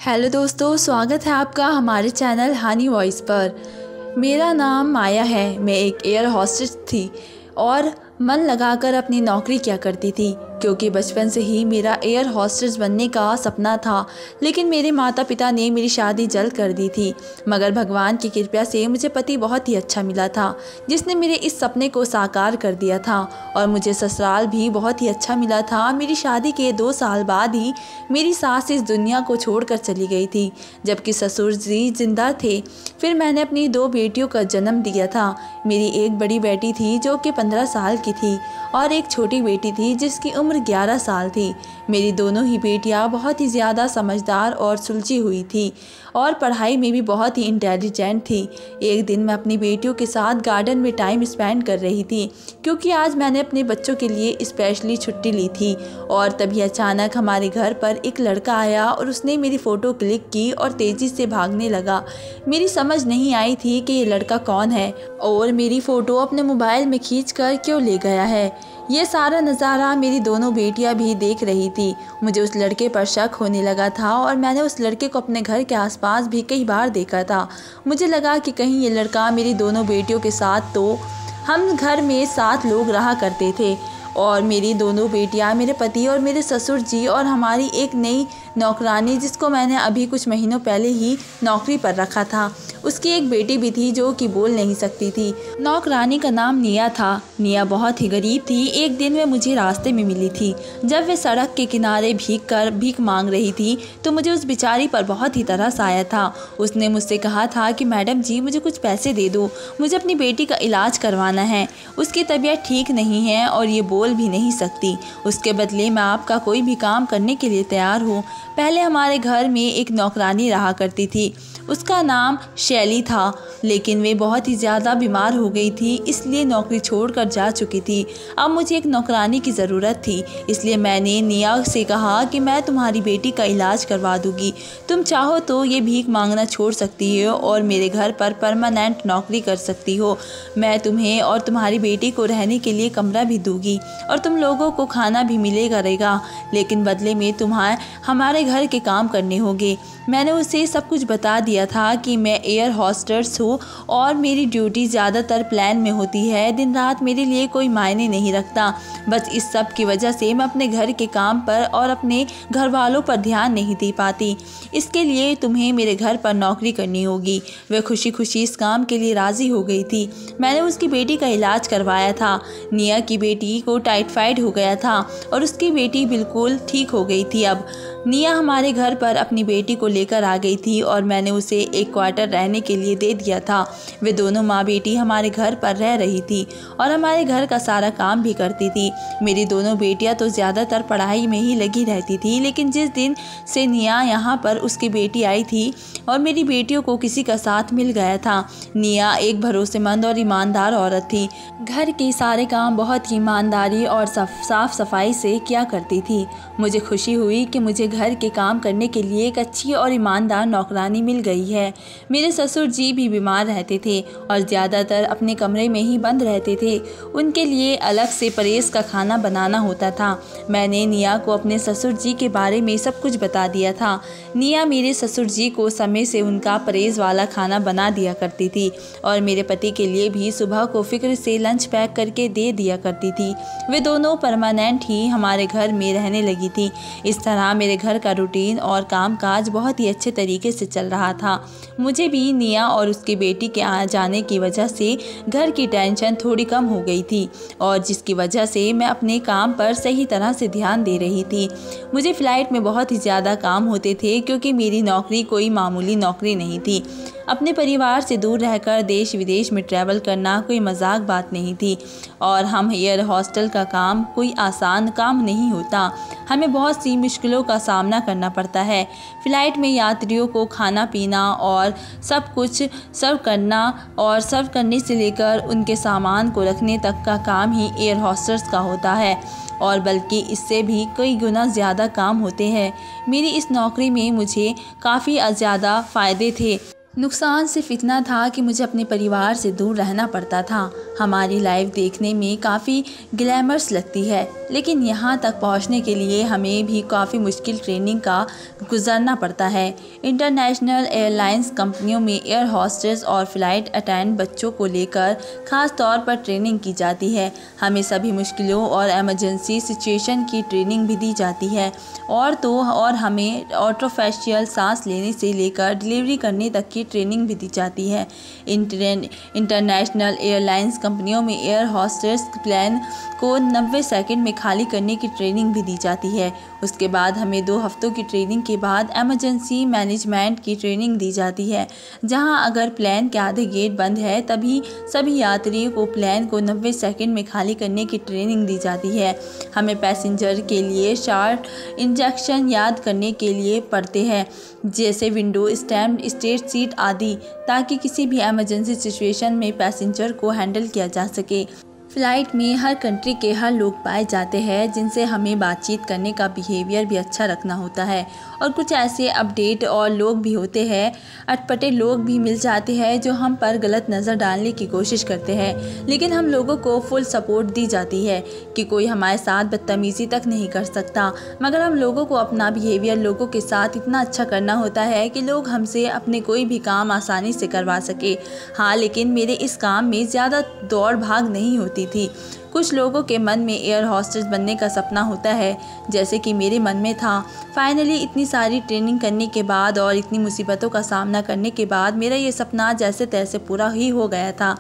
Hello दोस्तों, स्वागत है आपका हमारे चैनल हनी वॉइस पर। मेरा नाम माया है। मैं एक एयर होस्टेस थी और मन लगाकर अपनी नौकरी किया करती थी, क्योंकि बचपन से ही मेरा एयर होस्टेस बनने का सपना था। लेकिन मेरे माता पिता ने मेरी शादी जल्द कर दी थी, मगर भगवान की कृपा से मुझे पति बहुत ही अच्छा मिला था, जिसने मेरे इस सपने को साकार कर दिया था। और मुझे ससुराल भी बहुत ही अच्छा मिला था। मेरी शादी के 2 साल बाद ही मेरी सास इस दुनिया को छोड़कर चली गई थी, जबकि ससुर जी जिंदा थे। फिर मैंने अपनी 2 बेटियों का जन्म दिया था। मेरी एक बड़ी बेटी थी जो कि 15 साल की थी और एक छोटी बेटी थी जिसकी उम्र 11 साल थी। मेरी दोनों ही बेटियां बहुत ही ज़्यादा समझदार और सुलझी हुई थी और पढ़ाई में भी बहुत ही इंटेलिजेंट थी। एक दिन मैं अपनी बेटियों के साथ गार्डन में टाइम स्पेंड कर रही थी, क्योंकि आज मैंने अपने बच्चों के लिए स्पेशली छुट्टी ली थी। और तभी अचानक हमारे घर पर एक लड़का आया और उसने मेरी फ़ोटो क्लिक की और तेज़ी से भागने लगा। मेरी समझ नहीं आई थी कि ये लड़का कौन है और मेरी फ़ोटो अपने मोबाइल में खींचकर क्यों ले गया है। ये सारा नज़ारा मेरी दोनों बेटियां भी देख रही थी। मुझे उस लड़के पर शक होने लगा था और मैंने उस लड़के को अपने घर के आसपास भी कई बार देखा था। मुझे लगा कि कहीं ये लड़का मेरी दोनों बेटियों के साथ, तो हम घर में 7 लोग रहा करते थे और मेरी दोनों बेटियां, मेरे पति और मेरे ससुर जी और हमारी एक नई नौकरानी, जिसको मैंने अभी कुछ महीनों पहले ही नौकरी पर रखा था। उसकी एक बेटी भी थी जो कि बोल नहीं सकती थी। नौकरानी का नाम निया था। निया बहुत ही गरीब थी। एक दिन वह मुझे रास्ते में मिली थी। जब वह सड़क के किनारे भीख मांग रही थी तो मुझे उस बेचारी पर बहुत ही तरस आया था। उसने मुझसे कहा था कि मैडम जी, मुझे कुछ पैसे दे दो, मुझे अपनी बेटी का इलाज करवाना है। उसकी तबीयत ठीक नहीं है और ये बोल भी नहीं सकती। उसके बदले मैं आपका कोई भी काम करने के लिए तैयार हूँ। पहले हमारे घर में एक नौकरानी रहा करती थी। उसका नाम शैली था, लेकिन वे बहुत ही ज़्यादा बीमार हो गई थी, इसलिए नौकरी छोड़कर जा चुकी थी। अब मुझे एक नौकरानी की ज़रूरत थी, इसलिए मैंने निया से कहा कि मैं तुम्हारी बेटी का इलाज करवा दूँगी। तुम चाहो तो ये भीख मांगना छोड़ सकती हो और मेरे घर पर परमानेंट नौकरी कर सकती हो। मैं तुम्हें और तुम्हारी बेटी को रहने के लिए कमरा भी दूँगी और तुम लोगों को खाना भी मिलेगा रहेगा, लेकिन बदले में तुम्हें हमारे घर के काम करने होंगे। मैंने उसे सब कुछ बता दिया था कि मैं एयर होस्टेस हूँ और मेरी ड्यूटी ज़्यादातर प्लान में होती है। दिन रात मेरे लिए कोई मायने नहीं रखता। बस इस सब की वजह से मैं अपने घर के काम पर और अपने घर वालों पर ध्यान नहीं दे पाती। इसके लिए तुम्हें मेरे घर पर नौकरी करनी होगी। वह खुशी खुशी इस काम के लिए राज़ी हो गई थी। मैंने उसकी बेटी का इलाज करवाया था। निया की बेटी को टाइफाइड हो गया था और उसकी बेटी बिल्कुल ठीक हो गई थी। अब निया हमारे घर पर अपनी बेटी को लेकर आ गई थी और मैंने उसे एक क्वार्टर रहने के लिए दे दिया था। वे दोनों माँ बेटी हमारे घर पर रह रही थी और हमारे घर का सारा काम भी करती थी। मेरी दोनों बेटियां तो ज़्यादातर पढ़ाई में ही लगी रहती थी, लेकिन जिस दिन से निया यहाँ पर उसकी बेटी आई थी और मेरी बेटियों को किसी का साथ मिल गया था। निया एक भरोसेमंद और ईमानदार औरत थी। घर के सारे काम बहुत ही ईमानदारी और साफ सफाई से किया करती थी। मुझे खुशी हुई कि मुझे घर के काम करने के लिए एक अच्छी और ईमानदार नौकरानी मिल गई है। मेरे ससुर जी भी बीमार रहते थे और ज़्यादातर अपने कमरे में ही बंद रहते थे। उनके लिए अलग से परहेज का खाना बनाना होता था। मैंने निया को अपने ससुर जी के बारे में सब कुछ बता दिया था। निया मेरे ससुर जी को समय से उनका परहेज वाला खाना बना दिया करती थी और मेरे पति के लिए भी सुबह को फिक्र से लंच पैक करके दे दिया करती थी। वे दोनों परमानेंट ही हमारे घर में रहने लगी थी। इस तरह मेरे घर का रूटीन और कामकाज बहुत ही अच्छे तरीके से चल रहा था। मुझे भी निया और उसकी बेटी के आ जाने की वजह से घर की टेंशन थोड़ी कम हो गई थी और जिसकी वजह से मैं अपने काम पर सही तरह से ध्यान दे रही थी। मुझे फ़्लाइट में बहुत ही ज़्यादा काम होते थे, क्योंकि मेरी नौकरी कोई मामूली नौकरी नहीं थी। अपने परिवार से दूर रहकर देश विदेश में ट्रैवल करना कोई मजाक बात नहीं थी और हम एयर हॉस्टल का काम कोई आसान काम नहीं होता। हमें बहुत सी मुश्किलों का सामना करना पड़ता है। फ़्लाइट में यात्रियों को खाना पीना और सब कुछ सर्व करना और सर्व करने से लेकर उनके सामान को रखने तक का काम ही एयर हॉस्टेस का होता है और बल्कि इससे भी कई गुना ज़्यादा काम होते हैं। मेरी इस नौकरी में मुझे काफ़ी ज़्यादा फ़ायदे थे। नुकसान सिर्फ इतना था कि मुझे अपने परिवार से दूर रहना पड़ता था। हमारी लाइफ देखने में काफ़ी ग्लैमरस लगती है, लेकिन यहाँ तक पहुँचने के लिए हमें भी काफ़ी मुश्किल ट्रेनिंग का गुजरना पड़ता है। इंटरनेशनल एयरलाइंस कंपनियों में एयर होस्टेस और फ्लाइट अटेंडेंट बच्चों को लेकर ख़ास तौर पर ट्रेनिंग की जाती है। हमें सभी मुश्किलों और इमरजेंसी सिचुएशन की ट्रेनिंग भी दी जाती है और हमें ऑटोफेशियल सांस लेने से लेकर डिलीवरी करने तक की ट्रेनिंग भी दी जाती है। इंटरनेशनल एयरलाइंस कंपनियों में एयर होस्टेस प्लेन को 90 सेकंड में खाली करने की ट्रेनिंग भी दी जाती है। उसके बाद हमें 2 हफ्तों की ट्रेनिंग के बाद इमरजेंसी मैनेजमेंट की ट्रेनिंग दी जाती है, जहां अगर प्लेन के आधे गेट बंद है तभी सभी यात्रियों को प्लेन को 90 सेकंड में खाली करने की ट्रेनिंग दी जाती है। हमें पैसेंजर के लिए शार्ट इंस्ट्रक्शन याद करने के लिए पड़ते हैं, जैसे विंडो स्टैंड, स्टेट सीट आदि, ताकि किसी भी इमरजेंसी सिचुएशन में पैसेंजर को हैंडल किया जा सके। फ़्लाइट में हर कंट्री के हर लोग पाए जाते हैं, जिनसे हमें बातचीत करने का बिहेवियर भी अच्छा रखना होता है। और कुछ ऐसे अपडेट और लोग भी होते हैं, अटपटे लोग भी मिल जाते हैं जो हम पर गलत नज़र डालने की कोशिश करते हैं, लेकिन हम लोगों को फुल सपोर्ट दी जाती है कि कोई हमारे साथ बदतमीज़ी तक नहीं कर सकता। मगर हम लोगों को अपना बिहेवियर लोगों के साथ इतना अच्छा करना होता है कि लोग हमसे अपने कोई भी काम आसानी से करवा सके। हाँ, लेकिन मेरे इस काम में ज़्यादा दौड़ भाग नहीं होती थी। कुछ लोगों के मन में एयर होस्टेस बनने का सपना होता है, जैसे कि मेरे मन में था। फाइनली इतनी सारी ट्रेनिंग करने के बाद और इतनी मुसीबतों का सामना करने के बाद मेरा ये सपना जैसे तैसे पूरा ही हो गया था।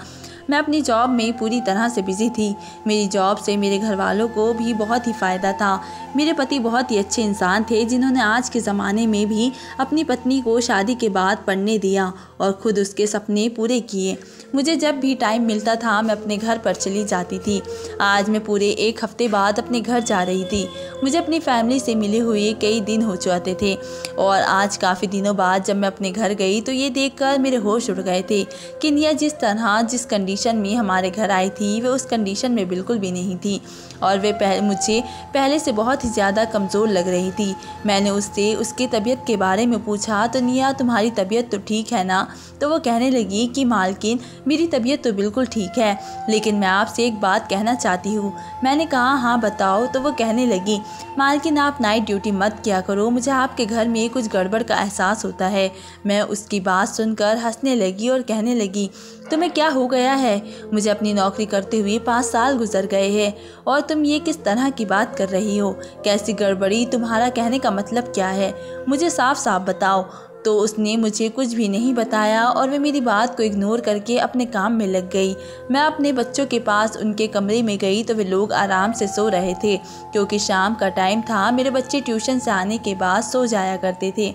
मैं अपनी जॉब में पूरी तरह से बिजी थी। मेरी जॉब से मेरे घर वालों को भी बहुत ही फ़ायदा था। मेरे पति बहुत ही अच्छे इंसान थे, जिन्होंने आज के ज़माने में भी अपनी पत्नी को शादी के बाद पढ़ने दिया और ख़ुद उसके सपने पूरे किए। मुझे जब भी टाइम मिलता था मैं अपने घर पर चली जाती थी। आज मैं पूरे 1 हफ्ते बाद अपने घर जा रही थी। मुझे अपनी फैमिली से मिले हुए कई दिन हो जाते थे और आज काफ़ी दिनों बाद जब मैं अपने घर गई तो ये देखकर मेरे होश उड़ गए थे कि निया जिस कंडीशन में हमारे घर आई थी वे उस कंडीशन में बिल्कुल भी नहीं थी और वे मुझे पहले से बहुत ही ज़्यादा कमज़ोर लग रही थी। मैंने उससे उसकी तबीयत के बारे में पूछा तो निया, तुम्हारी तबीयत तो ठीक है ना? तो वो कहने लगी कि मालकिन, मेरी तबीयत तो बिल्कुल ठीक है, लेकिन मैं आपसे एक बात कहना चाहती हूँ। मैंने कहा हाँ बताओ। तो वो कहने लगी, मालकिन आप नाइट ड्यूटी मत किया करो, मुझे आपके घर में कुछ गड़बड़ का एहसास होता है। मैं उसकी बात सुनकर हंसने लगी और कहने लगी, तुम्हें क्या हो गया है? मुझे अपनी नौकरी करते हुए 5 साल गुजर गए हैं और तुम ये किस तरह की बात कर रही हो? कैसी गड़बड़ी? तुम्हारा कहने का मतलब क्या है? मुझे साफ साफ बताओ। तो उसने मुझे कुछ भी नहीं बताया और वह मेरी बात को इग्नोर करके अपने काम में लग गई। मैं अपने बच्चों के पास उनके कमरे में गई तो वे लोग आराम से सो रहे थे, क्योंकि शाम का टाइम था। मेरे बच्चे ट्यूशन से आने के बाद सो जाया करते थे।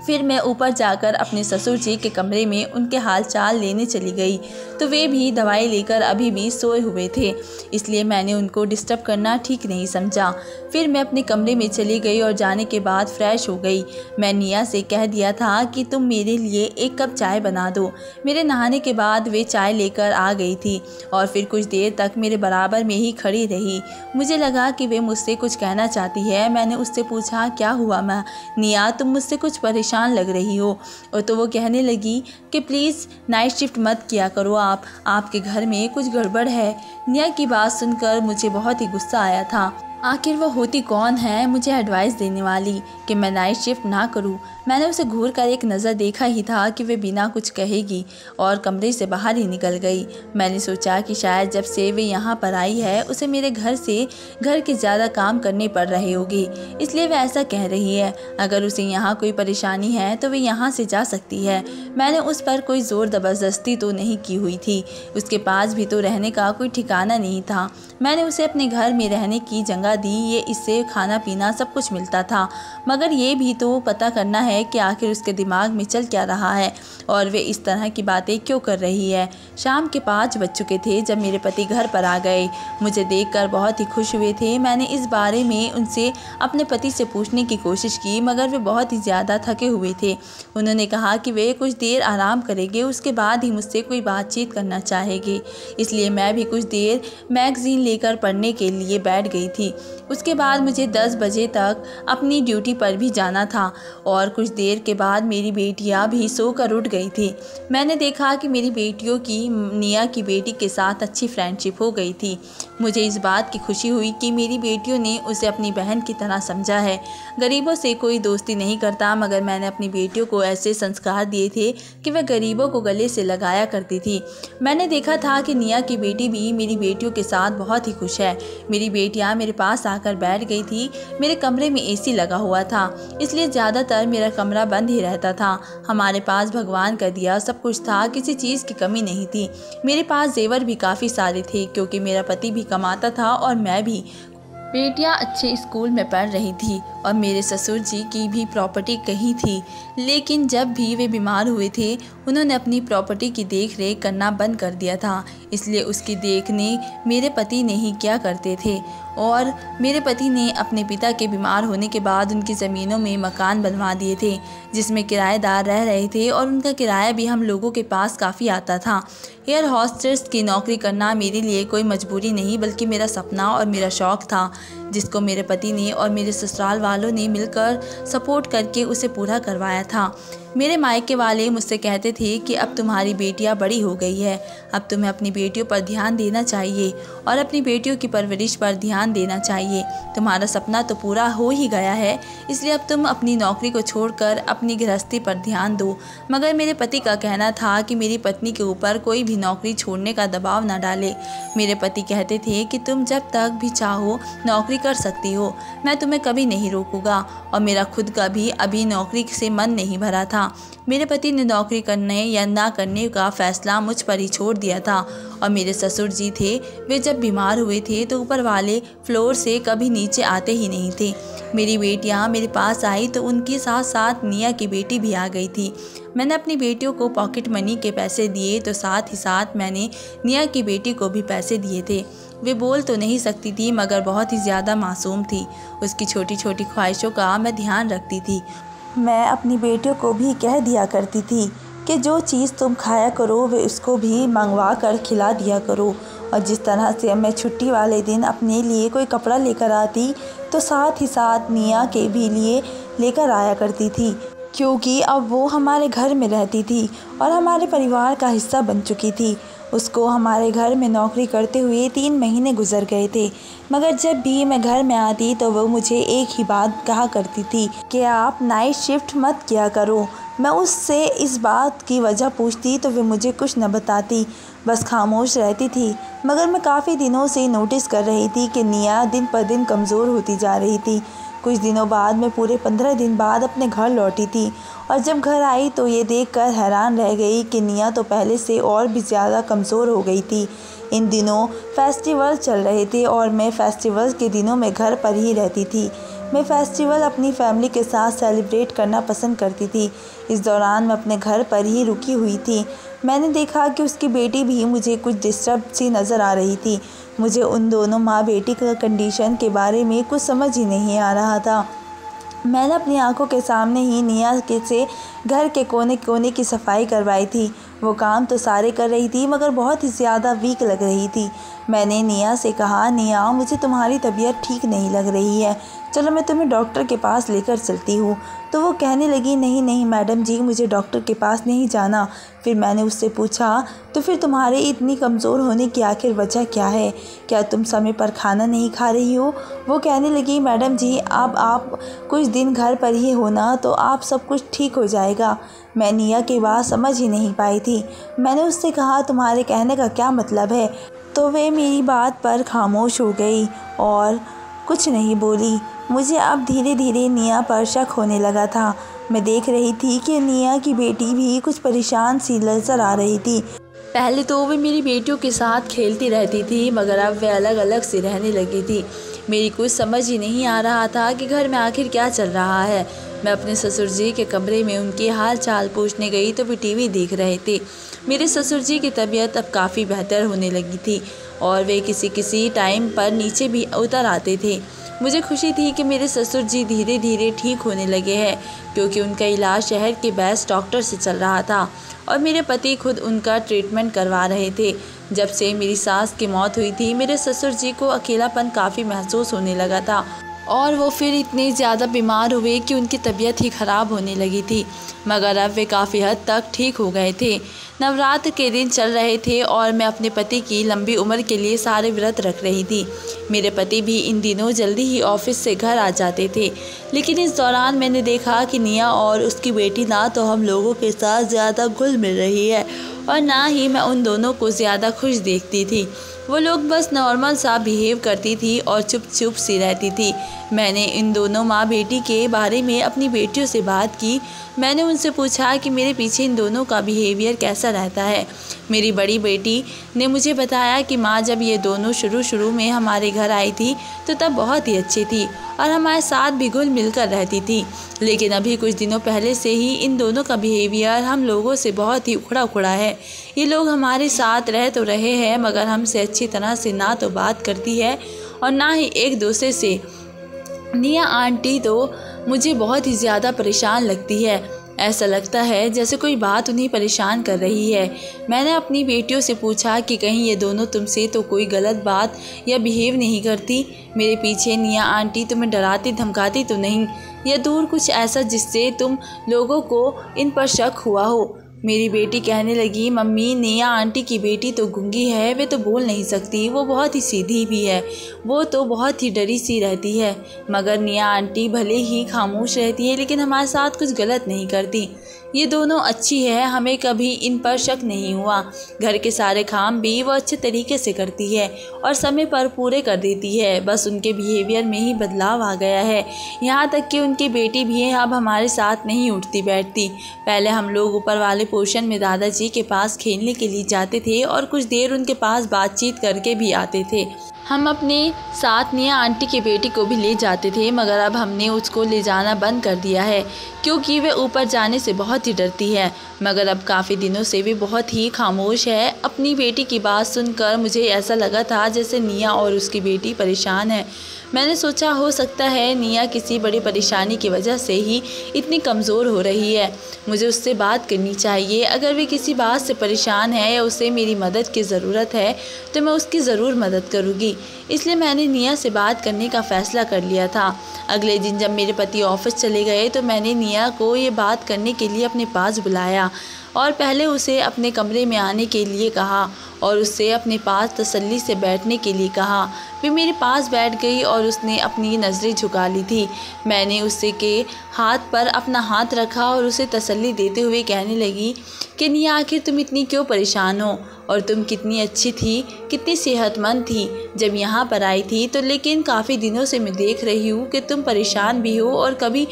फिर मैं ऊपर जाकर अपने ससुर जी के कमरे में उनके हाल चाल लेने चली गई, तो वे भी दवाई लेकर अभी भी सोए हुए थे, इसलिए मैंने उनको डिस्टर्ब करना ठीक नहीं समझा। फिर मैं अपने कमरे में चली गई और जाने के बाद फ्रेश हो गई। मैं निया से कह दिया था कि तुम मेरे लिए 1 कप चाय बना दो। मेरे नहाने के बाद वे चाय लेकर आ गई थी और फिर कुछ देर तक मेरे बराबर में ही खड़ी रही। मुझे लगा कि वे मुझसे कुछ कहना चाहती है। मैंने उससे पूछा, क्या हुआ माँ? निया, तुम मुझसे कुछ परेशान लग रही हो। और तो वो कहने लगी कि प्लीज़ नाइट शिफ्ट मत किया करो, आपके घर में कुछ गड़बड़ है। निया की बात सुनकर मुझे बहुत ही गुस्सा आया था। आखिर वो होती कौन है मुझे एडवाइस देने वाली कि मैं नाइट शिफ्ट ना करूं। मैंने उसे घूर कर एक नज़र देखा ही था कि वे बिना कुछ कहेगी और कमरे से बाहर ही निकल गई। मैंने सोचा कि शायद जब से वे यहाँ पर आई है उसे मेरे घर के ज़्यादा काम करने पड़ रहे होंगे, इसलिए वे ऐसा कह रही है। अगर उसे यहाँ कोई परेशानी है तो वे यहाँ से जा सकती है। मैंने उस पर कोई ज़ोर ज़बरदस्ती तो नहीं की हुई थी। उसके पास भी तो रहने का कोई ठिकाना नहीं था। मैंने उसे अपने घर में रहने की जगह दी। ये इससे खाना पीना सब कुछ मिलता था, मगर ये भी तो पता करना है कि आखिर उसके दिमाग में चल क्या रहा है और वे इस तरह की बातें क्यों कर रही है। शाम के 5 बज चुके थे जब मेरे पति घर पर आ गए। मुझे देखकर बहुत ही खुश हुए थे। मैंने इस बारे में उनसे अपने पति से पूछने की कोशिश की, मगर वे बहुत ही ज़्यादा थके हुए थे। उन्होंने कहा कि वे कुछ देर आराम करेंगे, उसके बाद ही मुझसे कोई बातचीत करना चाहेंगे। इसलिए मैं भी कुछ देर मैगज़ीन लेकर पढ़ने के लिए बैठ गई थी। उसके बाद मुझे 10 बजे तक अपनी ड्यूटी पर भी जाना था और कुछ देर के बाद मेरी बेटियां भी सोकर उठ गई थी। मैंने देखा कि मेरी बेटियों की निया की बेटी के साथ अच्छी फ्रेंडशिप हो गई थी। मुझे इस बात की खुशी हुई कि मेरी बेटियों ने उसे अपनी बहन की तरह समझा है। गरीबों से कोई दोस्ती नहीं करता, मगर मैंने अपनी बेटियों को ऐसे संस्कार दिए थे कि वह गरीबों को गले से लगाया करती थी। मैंने देखा था कि निया की बेटी भी मेरी बेटियों के साथ बहुत ही खुश है। मेरी बेटियां मेरे पास आकर बैठ गई थी। मेरे कमरे में एसी लगा हुआ था, इसलिए ज़्यादातर मेरा कमरा बंद ही रहता था। हमारे पास भगवान का दिया सब कुछ था, किसी चीज़ की कमी नहीं थी। मेरे पास जेवर भी काफ़ी सारे थे क्योंकि मेरा पति भी कमाता था और मैं भी। बेटियां अच्छे स्कूल में पढ़ रही थी और मेरे ससुर जी की भी प्रॉपर्टी कहीं थी, लेकिन जब भी वे बीमार हुए थे उन्होंने अपनी प्रॉपर्टी की देख रेख करना बंद कर दिया था, इसलिए उसकी देखने मेरे पति ने ही क्या करते थे। और मेरे पति ने अपने पिता के बीमार होने के बाद उनकी ज़मीनों में मकान बनवा दिए थे जिसमें किराएदार रह रहे थे और उनका किराया भी हम लोगों के पास काफ़ी आता था। एयर होस्टेस की नौकरी करना मेरे लिए कोई मजबूरी नहीं बल्कि मेरा सपना और मेरा शौक़ था, जिसको मेरे पति ने और मेरे ससुराल वालों ने मिलकर सपोर्ट करके उसे पूरा करवाया था। मेरे मायके वाले मुझसे कहते थे कि अब तुम्हारी बेटियां बड़ी हो गई है, अब तुम्हें अपनी बेटियों पर ध्यान देना चाहिए और अपनी बेटियों की परवरिश पर ध्यान देना चाहिए। तुम्हारा सपना तो पूरा हो ही गया है, इसलिए अब तुम अपनी नौकरी को छोड़कर अपनी गृहस्थी पर ध्यान दो। मगर मेरे पति का कहना था कि मेरी पत्नी के ऊपर कोई भी नौकरी छोड़ने का दबाव न डाले। मेरे पति कहते थे कि तुम जब तक भी चाहो नौकरी कर सकती हो, मैं तुम्हें कभी नहीं रोकूंगा। और मेरा खुद का भी अभी नौकरी से मन नहीं भरा था। मेरे पति ने नौकरी करने या ना करने का फैसला मुझ पर ही छोड़ दिया था। और मेरे ससुर जी थे, वे जब बीमार हुए थे तो ऊपर वाले फ्लोर से कभी नीचे आते ही नहीं थे। मेरी बेटियां मेरे पास आई तो उनके साथ साथ निया की बेटी भी आ गई थी। मैंने अपनी बेटियों को पॉकेट मनी के पैसे दिए तो साथ ही साथ मैंने निया की बेटी को भी पैसे दिए थे। वे बोल तो नहीं सकती थी मगर बहुत ही ज़्यादा मासूम थी। उसकी छोटी छोटी ख्वाहिशों का मैं ध्यान रखती थी। मैं अपनी बेटियों को भी कह दिया करती थी कि जो चीज़ तुम खाया करो वे उसको भी मंगवा कर खिला दिया करो। और जिस तरह से मैं छुट्टी वाले दिन अपने लिए कोई कपड़ा लेकर आती तो साथ ही साथ निया के भी लिए लेकर आया करती थी, क्योंकि अब वो हमारे घर में रहती थी और हमारे परिवार का हिस्सा बन चुकी थी। उसको हमारे घर में नौकरी करते हुए 3 महीने गुजर गए थे, मगर जब भी मैं घर में आती तो वो मुझे एक ही बात कहा करती थी कि आप नाइट शिफ्ट मत किया करो। मैं उससे इस बात की वजह पूछती तो वे मुझे कुछ न बताती, बस खामोश रहती थी। मगर मैं काफ़ी दिनों से नोटिस कर रही थी कि निया दिन पर दिन कमज़ोर होती जा रही थी। कुछ दिनों बाद मैं पूरे 15 दिन बाद अपने घर लौटी थी और जब घर आई तो ये देखकर हैरान रह गई कि निया तो पहले से और भी ज़्यादा कमज़ोर हो गई थी। इन दिनों फेस्टिवल चल रहे थे और मैं फेस्टिवल के दिनों में घर पर ही रहती थी। मैं फेस्टिवल अपनी फैमिली के साथ सेलिब्रेट करना पसंद करती थी। इस दौरान मैं अपने घर पर ही रुकी हुई थी। मैंने देखा कि उसकी बेटी भी मुझे कुछ डिस्टर्ब सी नज़र आ रही थी। मुझे उन दोनों माँ बेटी का कंडीशन के बारे में कुछ समझ ही नहीं आ रहा था। मैंने अपनी आंखों के सामने ही निया के से घर के कोने कोने की सफाई करवाई थी। वो काम तो सारे कर रही थी मगर बहुत ही ज़्यादा वीक लग रही थी। मैंने निया से कहा, निया मुझे तुम्हारी तबीयत ठीक नहीं लग रही है, चलो मैं तुम्हें डॉक्टर के पास लेकर चलती हूँ। तो वो कहने लगी, नहीं नहीं मैडम जी, मुझे डॉक्टर के पास नहीं जाना। फिर मैंने उससे पूछा, तो फिर तुम्हारे इतनी कमज़ोर होने की आखिर वजह क्या है? क्या तुम समय पर खाना नहीं खा रही हो? वो कहने लगी, मैडम जी अब आप कुछ दिन घर पर ही हो ना तो आप सब कुछ ठीक हो जाएगा। मैं निया की बात समझ ही नहीं पाई थी। मैंने उससे कहा, तुम्हारे कहने का क्या मतलब है? तो वे मेरी बात पर खामोश हो गई और कुछ नहीं बोली। मुझे अब धीरे धीरे निया पर शक होने लगा था। मैं देख रही थी कि निया की बेटी भी कुछ परेशान सी नजर आ रही थी। पहले तो वे मेरी बेटियों के साथ खेलती रहती थी मगर अब वे अलग अलग से रहने लगी थी। मेरी कुछ समझ ही नहीं आ रहा था कि घर में आखिर क्या चल रहा है। मैं अपने ससुर जी के कमरे में उनके हाल चाल पूछने गई तो वे टीवी देख रहे थे। मेरे ससुर जी की तबीयत अब काफ़ी बेहतर होने लगी थी और वे किसी किसी टाइम पर नीचे भी उतर आते थे। मुझे खुशी थी कि मेरे ससुर जी धीरे धीरे ठीक होने लगे हैं, क्योंकि उनका इलाज शहर के बेस्ट डॉक्टर से चल रहा था और मेरे पति खुद उनका ट्रीटमेंट करवा रहे थे। जब से मेरी सास की मौत हुई थी, मेरे ससुर जी को अकेलापन काफ़ी महसूस होने लगा था और वो फिर इतने ज़्यादा बीमार हुए कि उनकी तबीयत ही ख़राब होने लगी थी, मगर अब वे काफ़ी हद तक ठीक हो गए थे। नवरात्र के दिन चल रहे थे और मैं अपने पति की लंबी उम्र के लिए सारे व्रत रख रही थी। मेरे पति भी इन दिनों जल्दी ही ऑफिस से घर आ जाते थे, लेकिन इस दौरान मैंने देखा कि निया और उसकी बेटी ना तो हम लोगों के साथ ज़्यादा घुल मिल रही है और ना ही मैं उन दोनों को ज़्यादा खुश देखती थी। वो लोग बस नॉर्मल सा बिहेव करती थी और चुप चुप सी रहती थी। मैंने इन दोनों माँ बेटी के बारे में अपनी बेटियों से बात की। मैंने उनसे पूछा कि मेरे पीछे इन दोनों का बिहेवियर कैसा रहता है। मेरी बड़ी बेटी ने मुझे बताया कि माँ जब ये दोनों शुरू में हमारे घर आई थी तो तब बहुत ही अच्छी थी और हमारे साथ भी घुल मिलकर रहती थी, लेकिन अभी कुछ दिनों पहले से ही इन दोनों का बिहेवियर हम लोगों से बहुत ही उखड़ा उखड़ा है। ये लोग हमारे साथ रह तो रहे हैं, मगर हमसे अच्छी तरह से ना तो बात करती है और ना ही एक दूसरे से। निया आंटी तो मुझे बहुत ही ज़्यादा परेशान लगती है। ऐसा लगता है जैसे कोई बात उन्हें परेशान कर रही है। मैंने अपनी बेटियों से पूछा कि कहीं ये दोनों तुमसे तो कोई गलत बात या बिहेव नहीं करती। मेरे पीछे निया आंटी तुम्हें डराती धमकाती तो नहीं, या दूर कुछ ऐसा जिससे तुम लोगों को इन पर शक हुआ हो। मेरी बेटी कहने लगी, मम्मी निया आंटी की बेटी तो गूंगी है, वे तो बोल नहीं सकती, वो बहुत ही सीधी भी है, वो तो बहुत ही डरी सी रहती है। मगर निया आंटी भले ही खामोश रहती है लेकिन हमारे साथ कुछ गलत नहीं करती। ये दोनों अच्छी है, हमें कभी इन पर शक नहीं हुआ। घर के सारे काम भी वो अच्छे तरीके से करती है और समय पर पूरे कर देती है। बस उनके बिहेवियर में ही बदलाव आ गया है। यहाँ तक कि उनकी बेटी भी अब हमारे साथ नहीं उठती बैठती। पहले हम लोग ऊपर वाले पोर्शन में दादाजी के पास खेलने के लिए जाते थे और कुछ देर उनके पास बातचीत करके भी आते थे। हम अपने साथ निया आंटी की बेटी को भी ले जाते थे, मगर अब हमने उसको ले जाना बंद कर दिया है क्योंकि वे ऊपर जाने से बहुत ही डरती है। मगर अब काफ़ी दिनों से वे बहुत ही खामोश है। अपनी बेटी की बात सुनकर मुझे ऐसा लगा था जैसे निया और उसकी बेटी परेशान है। मैंने सोचा हो सकता है निया किसी बड़ी परेशानी की वजह से ही इतनी कमज़ोर हो रही है। मुझे उससे बात करनी चाहिए। अगर वे किसी बात से परेशान है या उसे मेरी मदद की ज़रूरत है तो मैं उसकी ज़रूर मदद करूँगी। इसलिए मैंने निया से बात करने का फ़ैसला कर लिया था। अगले दिन जब मेरे पति ऑफिस चले गए तो मैंने निया को ये बात करने के लिए अपने पास बुलाया और पहले उसे अपने कमरे में आने के लिए कहा और उससे अपने पास तसल्ली से बैठने के लिए कहा। वे मेरे पास बैठ गई और उसने अपनी नज़रें झुका ली थी। मैंने उससे के हाथ पर अपना हाथ रखा और उसे तसल्ली देते हुए कहने लगी कि निया, आखिर तुम इतनी क्यों परेशान हो, और तुम कितनी अच्छी थी, कितनी सेहतमंद थी जब यहाँ पर आई थी, तो लेकिन काफ़ी दिनों से मैं देख रही हूँ कि तुम परेशान भी हो और कभी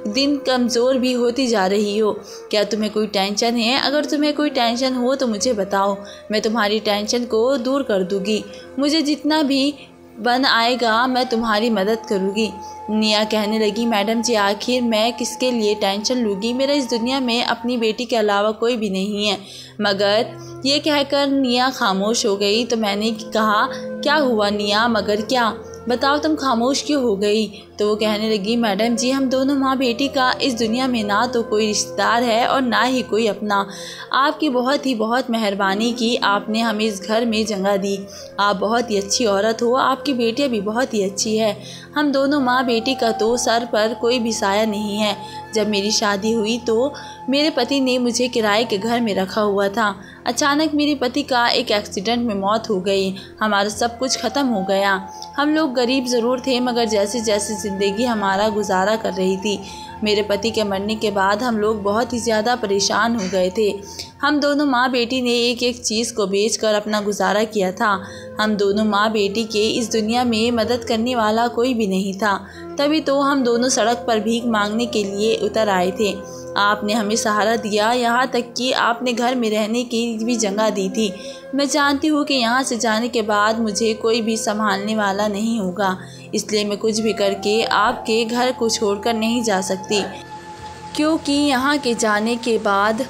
दिन कमज़ोर भी होती जा रही हो। क्या तुम्हें कोई टेंशन है? अगर तुम्हें कोई टेंशन हो तो मुझे बताओ, मैं तुम्हारी टेंशन को दूर कर दूँगी। मुझे जितना भी बन आएगा मैं तुम्हारी मदद करूँगी। निया कहने लगी, मैडम जी, आखिर मैं किसके लिए टेंशन लूँगी? मेरा इस दुनिया में अपनी बेटी के अलावा कोई भी नहीं है। मगर ये कहकर निया खामोश हो गई। तो मैंने कहा, क्या हुआ निया, मगर क्या? बताओ, तुम खामोश क्यों हो गई? तो वो कहने लगी, मैडम जी, हम दोनों माँ बेटी का इस दुनिया में ना तो कोई रिश्तेदार है और ना ही कोई अपना। आपकी बहुत मेहरबानी की, आपने हमें इस घर में जगह दी। आप बहुत ही अच्छी औरत हो, आपकी बेटियाँ भी बहुत ही अच्छी है। हम दोनों माँ बेटी का तो सर पर कोई भी साया नहीं है। जब मेरी शादी हुई तो मेरे पति ने मुझे किराए के घर में रखा हुआ था। अचानक मेरे पति का एक एक्सीडेंट में मौत हो गई। हमारा सब कुछ ख़त्म हो गया। हम लोग गरीब ज़रूर थे, मगर जैसे जैसे ज़िंदगी हमारा गुजारा कर रही थी। मेरे पति के मरने के बाद हम लोग बहुत ही ज़्यादा परेशान हो गए थे। हम दोनों माँ बेटी ने एक एक चीज़ को बेचकर अपना गुजारा किया था। हम दोनों माँ बेटी के इस दुनिया में मदद करने वाला कोई भी नहीं था। तभी तो हम दोनों सड़क पर भीख मांगने के लिए उतर आए थे। आपने हमें सहारा दिया, यहाँ तक कि आपने घर में रहने की भी जगह दी थी। मैं जानती हूँ कि यहाँ से जाने के बाद मुझे कोई भी संभालने वाला नहीं होगा, इसलिए मैं कुछ भी करके आपके घर को छोड़कर नहीं जा सकती, क्योंकि यहाँ के जाने के बाद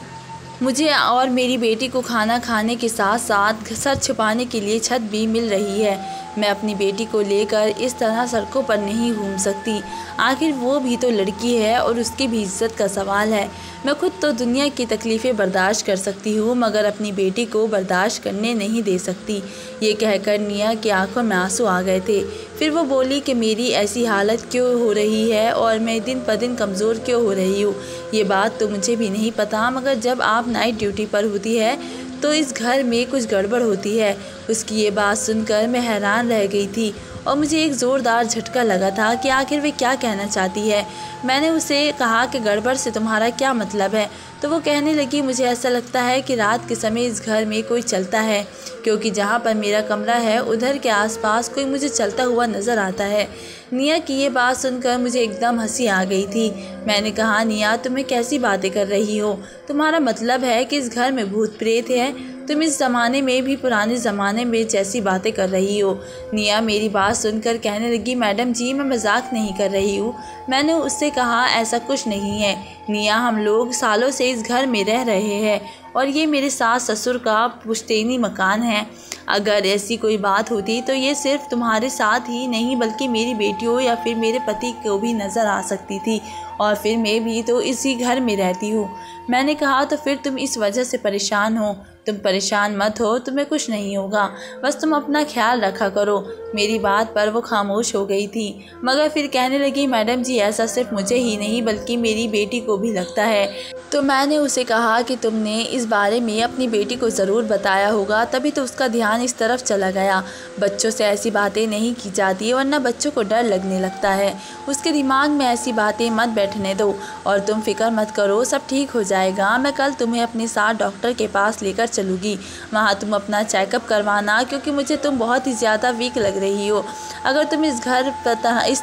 मुझे और मेरी बेटी को खाना खाने के साथ साथ सर छुपाने के लिए छत भी मिल रही है। मैं अपनी बेटी को लेकर इस तरह सड़कों पर नहीं घूम सकती। आखिर वो भी तो लड़की है और उसकी भी इज्जत का सवाल है। मैं खुद तो दुनिया की तकलीफ़ें बर्दाश्त कर सकती हूँ, मगर अपनी बेटी को बर्दाश्त करने नहीं दे सकती। ये कहकर निया की आंखों में आंसू आ गए थे। फिर वो बोली कि मेरी ऐसी हालत क्यों हो रही है और मैं दिन ब दिन कमज़ोर क्यों हो रही हूँ। ये बात तो मुझे भी नहीं पता, मगर जब आप नाइट ड्यूटी पर होती है तो इस घर में कुछ गड़बड़ होती है। उसकी ये बात सुनकर मैं हैरान रह गई थी और मुझे एक ज़ोरदार झटका लगा था कि आखिर वे क्या कहना चाहती है। मैंने उसे कहा कि गड़बड़ से तुम्हारा क्या मतलब है? तो वो कहने लगी, मुझे ऐसा लगता है कि रात के समय इस घर में कोई चलता है, क्योंकि जहाँ पर मेरा कमरा है उधर के आसपास कोई मुझे चलता हुआ नज़र आता है। निया की ये बात सुनकर मुझे एकदम हंसी आ गई थी। मैंने कहा, निया तुम्हें कैसी बातें कर रही हो? तुम्हारा मतलब है कि इस घर में भूत प्रेत है? तुम इस ज़माने में भी पुराने ज़माने में जैसी बातें कर रही हो। निया मेरी बात सुनकर कहने लगी, मैडम जी मैं मजाक नहीं कर रही हूँ। मैंने उससे कहा, ऐसा कुछ नहीं है निया, हम लोग सालों से इस घर में रह रहे हैं और ये मेरे सास ससुर का पुश्तैनी मकान है। अगर ऐसी कोई बात होती तो ये सिर्फ तुम्हारे साथ ही नहीं बल्कि मेरी बेटियों या फिर मेरे पति को भी नज़र आ सकती थी, और फिर मैं भी तो इसी घर में रहती हूँ। मैंने कहा, तो फिर तुम इस वजह से परेशान हो? तुम परेशान मत हो, तुम्हें कुछ नहीं होगा, बस तुम अपना ख्याल रखा करो। मेरी बात पर वो खामोश हो गई थी, मगर फिर कहने लगी, मैडम जी ऐसा सिर्फ मुझे ही नहीं बल्कि मेरी बेटी को भी लगता है। तो मैंने उसे कहा कि तुमने इस बारे में अपनी बेटी को ज़रूर बताया होगा, तभी तो उसका ध्यान इस तरफ चला गया। बच्चों से ऐसी बातें नहीं की जाती, वरना बच्चों को डर लगने लगता है। उसके दिमाग में ऐसी बातें मत बैठने दो और तुम फिक्र मत करो, सब ठीक हो जाएगा। मैं कल तुम्हें अपने साथ डॉक्टर के पास लेकर चलूँगी, वहाँ तुम अपना चेकअप करवाना, क्योंकि मुझे तुम बहुत ही ज़्यादा वीक लग रही हो। अगर तुम इस घर पर इस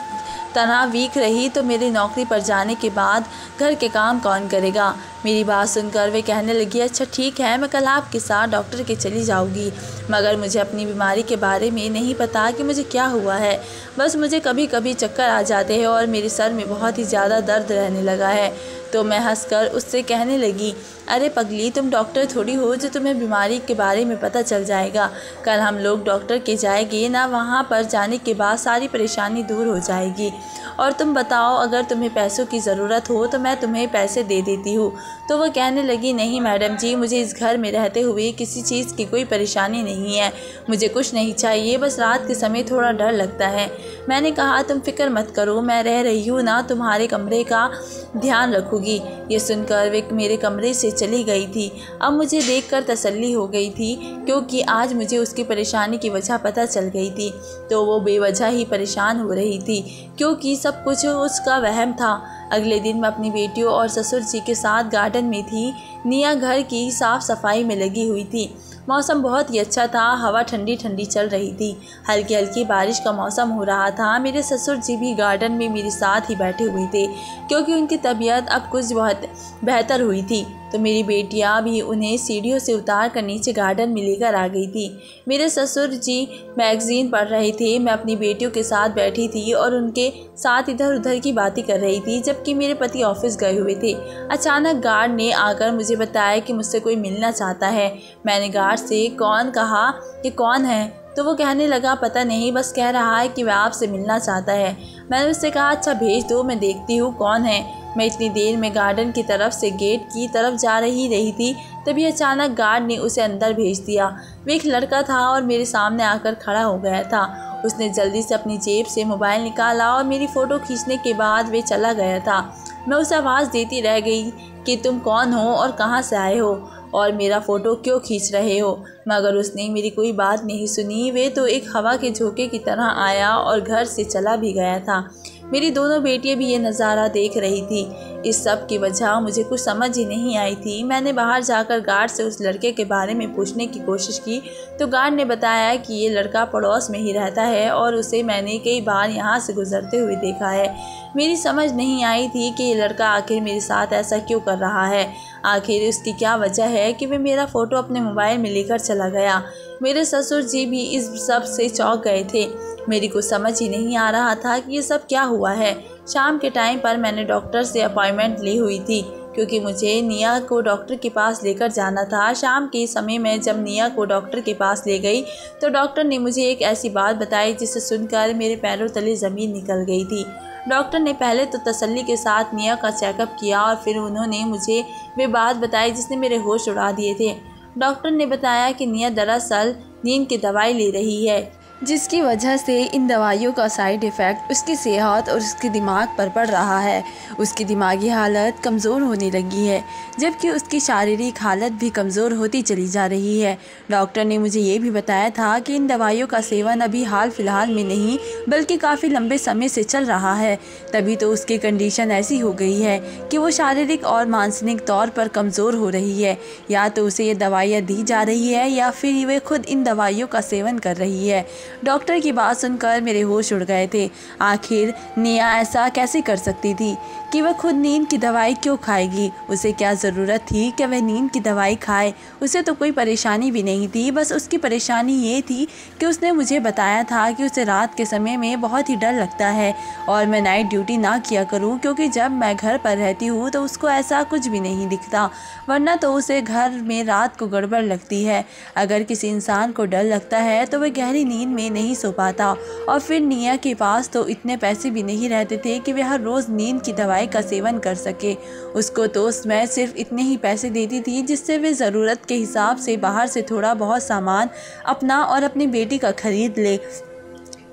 तरह वीक रही तो मेरी नौकरी पर जाने के बाद घर के काम कौन करेगा? मेरी बात सुनकर वे कहने लगी, अच्छा ठीक है, मैं कल आपके साथ डॉक्टर के चली जाऊंगी, मगर मुझे अपनी बीमारी के बारे में नहीं पता कि मुझे क्या हुआ है। बस मुझे कभी कभी चक्कर आ जाते हैं और मेरे सर में बहुत ही ज़्यादा दर्द रहने लगा है। तो मैं हंसकर उससे कहने लगी, अरे पगली, तुम डॉक्टर थोड़ी हो जो तुम्हें बीमारी के बारे में पता चल जाएगा। कल हम लोग डॉक्टर के जाएंगे ना, वहाँ पर जाने के बाद सारी परेशानी दूर हो जाएगी। और तुम बताओ, अगर तुम्हें पैसों की ज़रूरत हो तो मैं तुम्हें पैसे दे देती हूँ। तो वह कहने लगी, नहीं मैडम जी, मुझे इस घर में रहते हुए किसी चीज़ की कोई परेशानी नहीं है, मुझे कुछ नहीं चाहिए, बस रात के समय थोड़ा डर लगता है। मैंने कहा, तुम फिक्र मत करो, मैं रह रही हूँ ना, तुम्हारे कमरे का ध्यान रखूँगी। ये सुनकर वे मेरे कमरे से चली गई थी। अब मुझे देखकर तसल्ली हो गई थी, क्योंकि आज मुझे उसकी परेशानी की वजह पता चल गई थी। तो वो बेवजह ही परेशान हो रही थी, क्योंकि सब कुछ उसका वहम था। अगले दिन मैं अपनी बेटियों और ससुर जी के साथ गार्डन में थी। निया घर की साफ़ सफाई में लगी हुई थी। मौसम बहुत ही अच्छा था, हवा ठंडी ठंडी चल रही थी, हल्की हल्की बारिश का मौसम हो रहा था। मेरे ससुर जी भी गार्डन में मेरे साथ ही बैठे हुए थे, क्योंकि उनकी तबीयत अब कुछ बहुत बेहतर हुई थी। तो मेरी बेटियां भी उन्हें सीढ़ियों से उतार कर नीचे गार्डन में लेकर आ गई थी। मेरे ससुर जी मैगज़ीन पढ़ रहे थे, मैं अपनी बेटियों के साथ बैठी थी और उनके साथ इधर उधर की बातें कर रही थी, जबकि मेरे पति ऑफिस गए हुए थे। अचानक गार्ड ने आकर मुझे बताया कि मुझसे कोई मिलना चाहता है। मैंने गार्ड से कौन कहा कि कौन है, तो वो कहने लगा, पता नहीं, बस कह रहा है कि वह आपसे मिलना चाहता है। मैंने उससे कहा, अच्छा भेज दो, मैं देखती हूँ कौन है। मैं इतनी देर में गार्डन की तरफ से गेट की तरफ जा रही थी, तभी अचानक गार्ड ने उसे अंदर भेज दिया। वो एक लड़का था और मेरे सामने आकर खड़ा हो गया था। उसने जल्दी से अपनी जेब से मोबाइल निकाला और मेरी फ़ोटो खींचने के बाद वे चला गया था। मैं उसे आवाज़ देती रह गई कि तुम कौन हो और कहाँ से आए हो और मेरा फ़ोटो क्यों खींच रहे हो, मगर उसने मेरी कोई बात नहीं सुनी। वे तो एक हवा के झोंके की तरह आया और घर से चला भी गया था। मेरी दोनों बेटियां भी ये नज़ारा देख रही थी। इस सब की वजह मुझे कुछ समझ ही नहीं आई थी। मैंने बाहर जाकर गार्ड से उस लड़के के बारे में पूछने की कोशिश की, तो गार्ड ने बताया कि ये लड़का पड़ोस में ही रहता है और उसे मैंने कई बार यहाँ से गुजरते हुए देखा है। मेरी समझ नहीं आई थी कि ये लड़का आखिर मेरे साथ ऐसा क्यों कर रहा है। आखिर उसकी क्या वजह है कि वह मेरा फ़ोटो अपने मोबाइल में लेकर चला गया। मेरे ससुर जी भी इस सब से चौंक गए थे। मेरी को समझ ही नहीं आ रहा था कि ये सब क्या हुआ है। शाम के टाइम पर मैंने डॉक्टर से अपॉइंटमेंट ली हुई थी, क्योंकि मुझे निया को डॉक्टर के पास लेकर जाना था। शाम के समय में जब निया को डॉक्टर के पास ले गई तो डॉक्टर ने मुझे एक ऐसी बात बताई जिसे सुनकर मेरे पैरों तले ज़मीन निकल गई थी। डॉक्टर ने पहले तो तसल्ली के साथ निया का चेकअप किया और फिर उन्होंने मुझे वे बात बताई जिसने मेरे होश उड़ा दिए थे। डॉक्टर ने बताया कि निया दरअसल नींद की दवाई ले रही है, जिसकी वजह से इन दवाइयों का साइड इफ़ेक्ट उसकी सेहत और उसके दिमाग पर पड़ रहा है। उसकी दिमागी हालत कमज़ोर होने लगी है, जबकि उसकी शारीरिक हालत भी कमज़ोर होती चली जा रही है। डॉक्टर ने मुझे ये भी बताया था कि इन दवाइयों का सेवन अभी हाल फिलहाल में नहीं बल्कि काफ़ी लंबे समय से चल रहा है, तभी तो उसकी कंडीशन ऐसी हो गई है कि वो शारीरिक और मानसिक तौर पर कमज़ोर हो रही है। या तो उसे ये दवाइयाँ दी जा रही है या फिर वे खुद इन दवाइयों का सेवन कर रही है। डॉक्टर की बात सुनकर मेरे होश उड़ गए थे। आखिर निया ऐसा कैसे कर सकती थी कि वह खुद नींद की दवाई क्यों खाएगी? उसे क्या ज़रूरत थी कि वह नींद की दवाई खाए? उसे तो कोई परेशानी भी नहीं थी, बस उसकी परेशानी ये थी कि उसने मुझे बताया था कि उसे रात के समय में बहुत ही डर लगता है और मैं नाइट ड्यूटी ना किया करूं, क्योंकि जब मैं घर पर रहती हूं तो उसको ऐसा कुछ भी नहीं दिखता, वरना तो उसे घर में रात को गड़बड़ लगती है। अगर किसी इंसान को डर लगता है तो वह गहरी नींद में नहीं सो पाता। और फिर निया के पास तो इतने पैसे भी नहीं रहते थे कि वह हर रोज़ नींद की दवाई का सेवन कर सके। उसको तो मैं सिर्फ इतने ही पैसे देती थी जिससे वे ज़रूरत के हिसाब से बाहर से थोड़ा बहुत सामान अपना और अपनी बेटी का खरीद ले।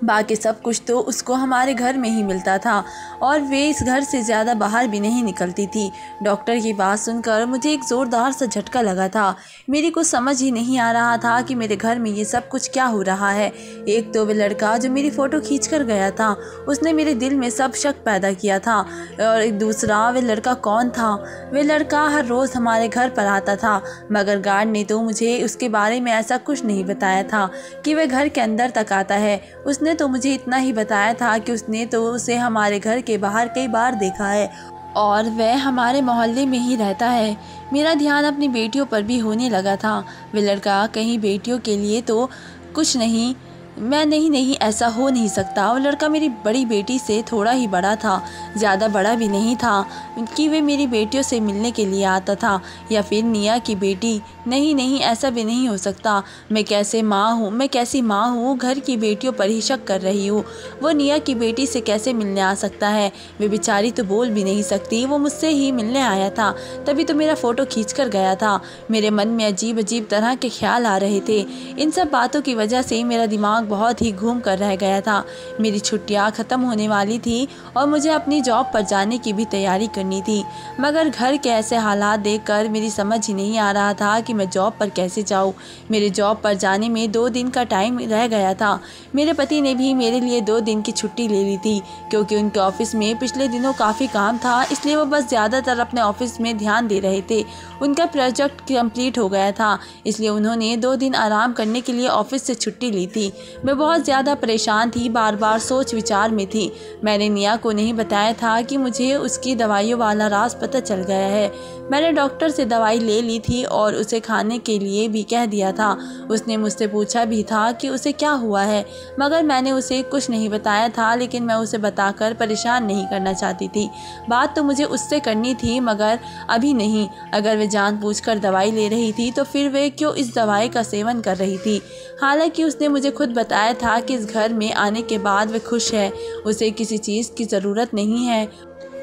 बाकी सब कुछ तो उसको हमारे घर में ही मिलता था और वे इस घर से ज़्यादा बाहर भी नहीं निकलती थी। डॉक्टर की बात सुनकर मुझे एक ज़ोरदार सा झटका लगा था। मेरी कुछ समझ ही नहीं आ रहा था कि मेरे घर में ये सब कुछ क्या हो रहा है। एक तो वे लड़का जो मेरी फ़ोटो खींच कर गया था, उसने मेरे दिल में सब शक पैदा किया था, और एक दूसरा वे लड़का कौन था? वे लड़का हर रोज़ हमारे घर पर आता था, मगर गार्ड ने तो मुझे उसके बारे में ऐसा कुछ नहीं बताया था कि वह घर के अंदर तक आता है। उसने तो मुझे इतना ही बताया था कि उसने तो उसे हमारे घर के बाहर कई बार देखा है और वह हमारे मोहल्ले में ही रहता है। मेरा ध्यान अपनी बेटियों पर भी होने लगा था। वे लड़का कहीं बेटियों के लिए तो कुछ नहीं, मैं नहीं ऐसा हो नहीं सकता। वो लड़का मेरी बड़ी बेटी से थोड़ा ही बड़ा था, ज़्यादा बड़ा भी नहीं था कि वे मेरी बेटियों से मिलने के लिए आता था, या फिर निया की बेटी। नहीं ऐसा भी नहीं हो सकता। मैं कैसी माँ हूँ, घर की बेटियों पर ही शक कर रही हूँ। वो निया की बेटी से कैसे मिलने आ सकता है? वे बेचारी तो बोल भी नहीं सकती, वो मुझसे ही मिलने आया था, तभी तो मेरा फ़ोटो खींच कर गया था। मेरे मन में अजीब तरह के ख्याल आ रहे थे। इन सब बातों की वजह से मेरा दिमाग बहुत ही घूम कर रह गया था। मेरी छुट्टियां ख़त्म होने वाली थी और मुझे अपनी जॉब पर जाने की भी तैयारी करनी थी, मगर घर के ऐसे हालात देखकर मेरी समझ ही नहीं आ रहा था कि मैं जॉब पर कैसे जाऊं। मेरे जॉब पर जाने में 2 दिन का टाइम रह गया था। मेरे पति ने भी मेरे लिए 2 दिन की छुट्टी ले ली थी, क्योंकि उनके ऑफिस में पिछले दिनों काफ़ी काम था, इसलिए वो बस ज़्यादातर अपने ऑफिस में ध्यान दे रहे थे। उनका प्रोजेक्ट कंप्लीट हो गया था, इसलिए उन्होंने 2 दिन आराम करने के लिए ऑफिस से छुट्टी ली थी। मैं बहुत ज़्यादा परेशान थी, बार सोच विचार में थी। मैंने निया को नहीं बताया था कि मुझे उसकी दवाइयों वाला राज पता चल गया है। मैंने डॉक्टर से दवाई ले ली थी और उसे खाने के लिए भी कह दिया था। उसने मुझसे पूछा भी था कि उसे क्या हुआ है, मगर मैंने उसे कुछ नहीं बताया था, लेकिन मैं उसे बताकर परेशान नहीं करना चाहती थी। बात तो मुझे उससे करनी थी, मगर अभी नहीं। अगर वे जानबूझकर दवाई ले रही थी तो फिर वे क्यों इस दवाई का सेवन कर रही थी? हालांकि उसने मुझे खुद बताया था कि इस घर में आने के बाद वे खुश है, उसे किसी चीज़ की ज़रूरत नहीं है।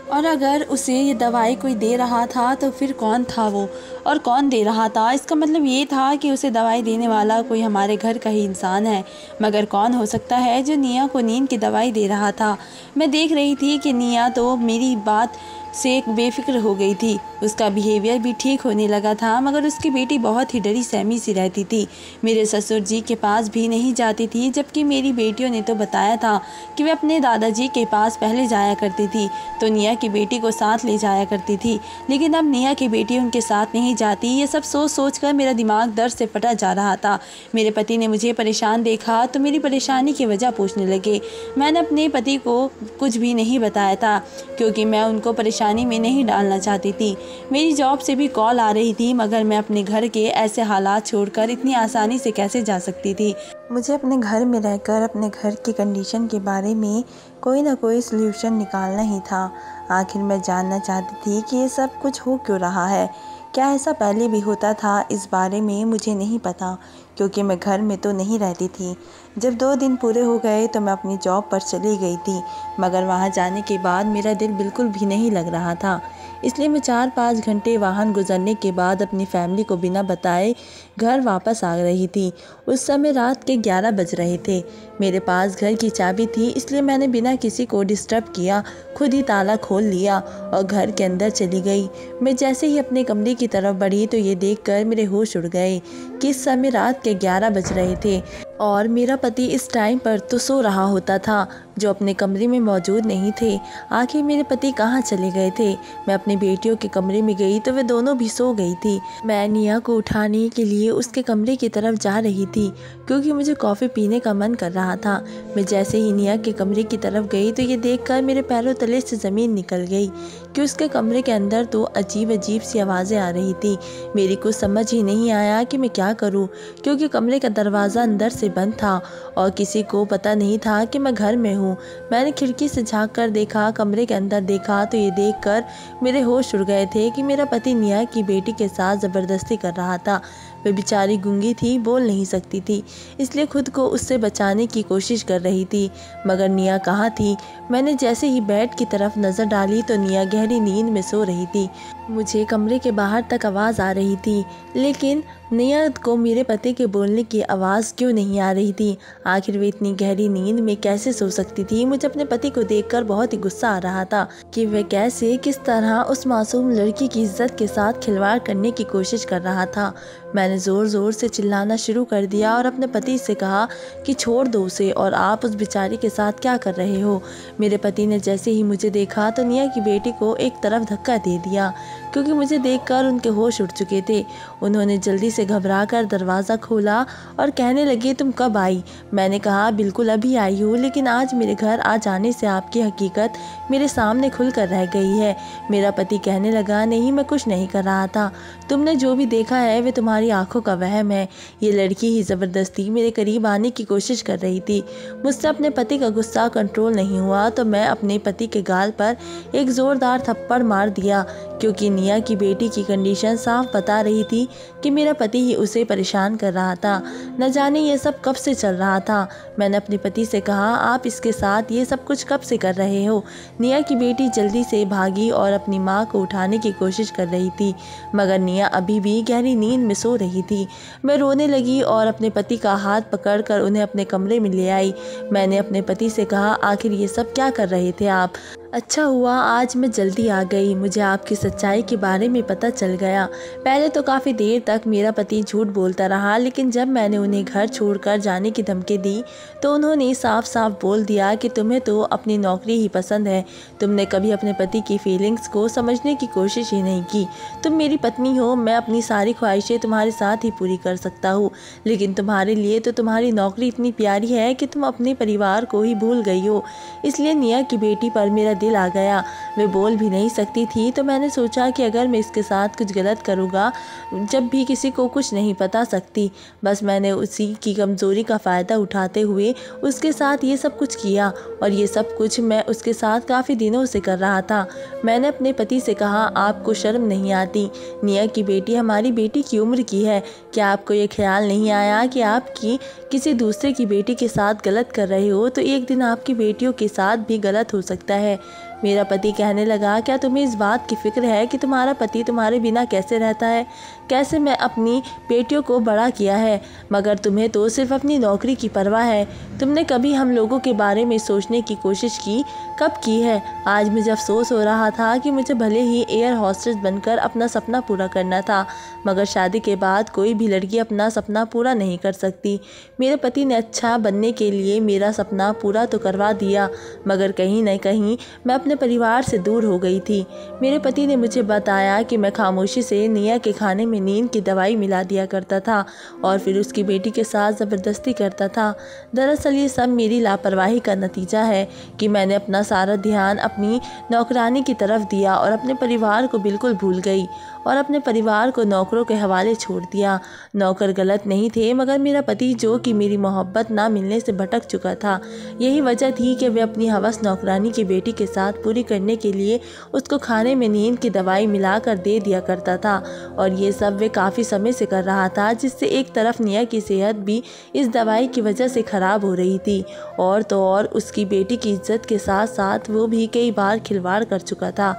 और अगर उसे ये दवाई कोई दे रहा था तो फिर कौन था वो, और कौन दे रहा था? इसका मतलब ये था कि उसे दवाई देने वाला कोई हमारे घर का ही इंसान है, मगर कौन हो सकता है जो निया को नींद की दवाई दे रहा था? मैं देख रही थी कि निया तो मेरी बात से बेफिक्र हो गई थी, उसका बिहेवियर भी ठीक होने लगा था, मगर उसकी बेटी बहुत ही डरी सहमी सी रहती थी। मेरे ससुर जी के पास भी नहीं जाती थी, जबकि मेरी बेटियों ने तो बताया था कि वे अपने दादाजी के पास पहले जाया करती थी, तो निया की बेटी को साथ ले जाया करती थी। लेकिन अब निया की बेटी उनके साथ नहीं जाती। ये सब सोच कर मेरा दिमाग दर्द से फटा जा रहा था। मेरे पति ने मुझे परेशान देखा तो मेरी परेशानी की वजह पूछने लगे। मैंने अपने पति को कुछ भी नहीं बताया था, क्योंकि मैं उनको परेशानी में नहीं डालना चाहती थी। मेरी जॉब से भी कॉल आ रही थी, मगर मैं अपने घर के ऐसे हालात छोड़कर इतनी आसानी से कैसे जा सकती थी? मुझे अपने घर में रहकर अपने घर की कंडीशन के बारे में कोई ना कोई सल्यूशन निकालना ही था। आखिर मैं जानना चाहती थी कि ये सब कुछ हो क्यों रहा है। क्या ऐसा पहले भी होता था? इस बारे में मुझे नहीं पता, क्योंकि मैं घर में तो नहीं रहती थी। जब 2 दिन पूरे हो गए तो मैं अपनी जॉब पर चली गई थी, मगर वहाँ जाने के बाद मेरा दिल बिल्कुल भी नहीं लग रहा था। इसलिए मैं 4-5 घंटे वाहन गुजरने के बाद अपनी फैमिली को बिना बताए घर वापस आ रही थी। उस समय रात के 11 बज रहे थे। मेरे पास घर की चाबी थी, इसलिए मैंने बिना किसी को डिस्टर्ब किया खुद ही ताला खोल लिया और घर के अंदर चली गई। मैं जैसे ही अपने कमरे की तरफ बढ़ी तो ये देखकर मेरे होश उड़ गए कि इस समय रात के 11 बज रहे थे और मेरा पति इस टाइम पर तो सो रहा होता था, जो अपने कमरे में मौजूद नहीं थे। आखिर मेरे पति कहाँ चले गए थे? मैं अपनी बेटियों के कमरे में गई तो वे दोनों भी सो गई थी। मैं निया को उठाने के लिए उसके कमरे की तरफ जा रही थी, क्योंकि मुझे कॉफ़ी पीने का मन कर रहा था। मैं जैसे ही निया के कमरे की तरफ गई तो ये देखकर मेरे पैरों तले से ज़मीन निकल गई कि उसके कमरे के अंदर तो अजीब अजीब सी आवाज़ें आ रही थी। मेरी कुछ समझ ही नहीं आया कि मैं क्या करूं, क्योंकि कमरे का दरवाज़ा अंदर से बंद था और किसी को पता नहीं था कि मैं घर में हूं। मैंने खिड़की से झांक कर देखा, कमरे के अंदर देखा तो ये देखकर मेरे होश उड़ गए थे कि मेरा पति निया की बेटी के साथ ज़बरदस्ती कर रहा था। वह बेचारी गूंगी थी, बोल नहीं सकती थी, इसलिए खुद को उससे बचाने की कोशिश कर रही थी। मगर निया कहाँ थी? मैंने जैसे ही बेड की तरफ नज़र डाली तो निया गहरी नींद में सो रही थी। मुझे कमरे के बाहर तक आवाज़ आ रही थी, लेकिन निया को मेरे पति के बोलने की आवाज़ क्यों नहीं आ रही थी? आखिर वे इतनी गहरी नींद में कैसे सो सकती थी? मुझे अपने पति को देखकर बहुत ही गुस्सा आ रहा था कि वह कैसे किस तरह उस मासूम लड़की की इज्जत के साथ खिलवाड़ करने की कोशिश कर रहा था। मैंने ज़ोर ज़ोर से चिल्लाना शुरू कर दिया और अपने पति से कहा कि छोड़ दो उसे, और आप उस बेचारी के साथ क्या कर रहे हो? मेरे पति ने जैसे ही मुझे देखा तो निया की बेटी को एक तरफ धक्का दे दिया, क्योंकि मुझे देखकर उनके होश उड़ चुके थे। उन्होंने जल्दी से घबराकर दरवाज़ा खोला और कहने लगे, तुम कब आई? मैंने कहा, बिल्कुल अभी आई हूँ, लेकिन आज मेरे घर आ जाने से आपकी हकीकत मेरे सामने खुलकर रह गई है। मेरा पति कहने लगा, नहीं, मैं कुछ नहीं कर रहा था। तुमने जो भी देखा है वे तुम्हारी आंखों का वहम है। ये लड़की ही ज़बरदस्ती मेरे करीब आने की कोशिश कर रही थी। मुझसे अपने पति का गुस्सा कंट्रोल नहीं हुआ तो मैं अपने पति के गाल पर एक ज़ोरदार थप्पड़ मार दिया, क्योंकि निया की बेटी की कंडीशन साफ बता रही थी कि मेरा पति ही उसे परेशान कर रहा था। न जाने ये सब कब से चल रहा था। मैंने अपने पति से कहा, आप इसके साथ ये सब कुछ कब से कर रहे हो? निया की बेटी जल्दी से भागी और अपनी माँ को उठाने की कोशिश कर रही थी, मगर निया अभी भी गहरी नींद में सो रही थी। मैं रोने लगी और अपने पति का हाथ पकड़कर उन्हें अपने कमरे में ले आई। मैंने अपने पति से कहा, आखिर ये सब क्या कर रहे थे आप? अच्छा हुआ आज मैं जल्दी आ गई, मुझे आपकी सच्चाई के बारे में पता चल गया। पहले तो काफ़ी देर तक मेरा पति झूठ बोलता रहा, लेकिन जब मैंने उन्हें घर छोड़कर जाने की धमकी दी तो उन्होंने साफ साफ बोल दिया कि तुम्हें तो अपनी नौकरी ही पसंद है। तुमने कभी अपने पति की फीलिंग्स को समझने की कोशिश ही नहीं की। तुम मेरी पत्नी हो, मैं अपनी सारी ख्वाहिशें तुम्हारे साथ ही पूरी कर सकता हूँ, लेकिन तुम्हारे लिए तो तुम्हारी नौकरी इतनी प्यारी है कि तुम अपने परिवार को ही भूल गई हो। इसलिए निया की बेटी पर मेरा दिल आ गया। वे बोल भी नहीं सकती थी, तो मैंने सोचा कि अगर मैं इसके साथ कुछ गलत करूँगा, जब भी किसी को कुछ नहीं बता सकती, बस मैंने उसी की कमज़ोरी का फ़ायदा उठाते हुए उसके साथ ये सब कुछ किया, और ये सब कुछ मैं उसके साथ काफ़ी दिनों से कर रहा था। मैंने अपने पति से कहा, आपको शर्म नहीं आती? निया की बेटी हमारी बेटी की उम्र की है। क्या आपको ये ख्याल नहीं आया कि आपकी किसी दूसरे की बेटी के साथ गलत कर रहे हो तो एक दिन आपकी बेटियों के साथ भी गलत हो सकता है? मेरा पति कहने लगा, क्या तुम्हें इस बात की फ़िक्र है कि तुम्हारा पति तुम्हारे बिना कैसे रहता है? कैसे मैं अपनी बेटियों को बड़ा किया है, मगर तुम्हें तो सिर्फ अपनी नौकरी की परवाह है। तुमने कभी हम लोगों के बारे में सोचने की कोशिश की? कब की है? आज मुझे अफसोस हो रहा था कि मुझे भले ही एयर होस्टेस बनकर अपना सपना पूरा करना था, मगर शादी के बाद कोई भी लड़की अपना सपना पूरा नहीं कर सकती। मेरे पति ने अच्छा बनने के लिए मेरा सपना पूरा तो करवा दिया, मगर कहीं न कहीं मैं अपने परिवार से दूर हो गई थी। मेरे पति ने मुझे बताया कि मैं खामोशी से निया के खाने में नींद की दवाई मिला दिया करता था और फिर उसकी बेटी के साथ ज़बरदस्ती करता था। दरअसल ये सब मेरी लापरवाही का नतीजा है कि मैंने अपना सारा ध्यान अपनी नौकरानी की तरफ दिया और अपने परिवार को बिल्कुल भूल गई। और अपने परिवार को नौकरों के हवाले छोड़ दिया। नौकर गलत नहीं थे, मगर मेरा पति जो कि मेरी मोहब्बत ना मिलने से भटक चुका था, यही वजह थी कि वे अपनी हवस नौकरानी की बेटी के साथ पूरी करने के लिए उसको खाने में नींद की दवाई मिलाकर दे दिया करता था। और ये सब वे काफ़ी समय से कर रहा था, जिससे एक तरफ निया की सेहत भी इस दवाई की वजह से ख़राब हो रही थी, और तो और उसकी बेटी की इज्जत के साथ साथ वो भी कई बार खिलवाड़ कर चुका था।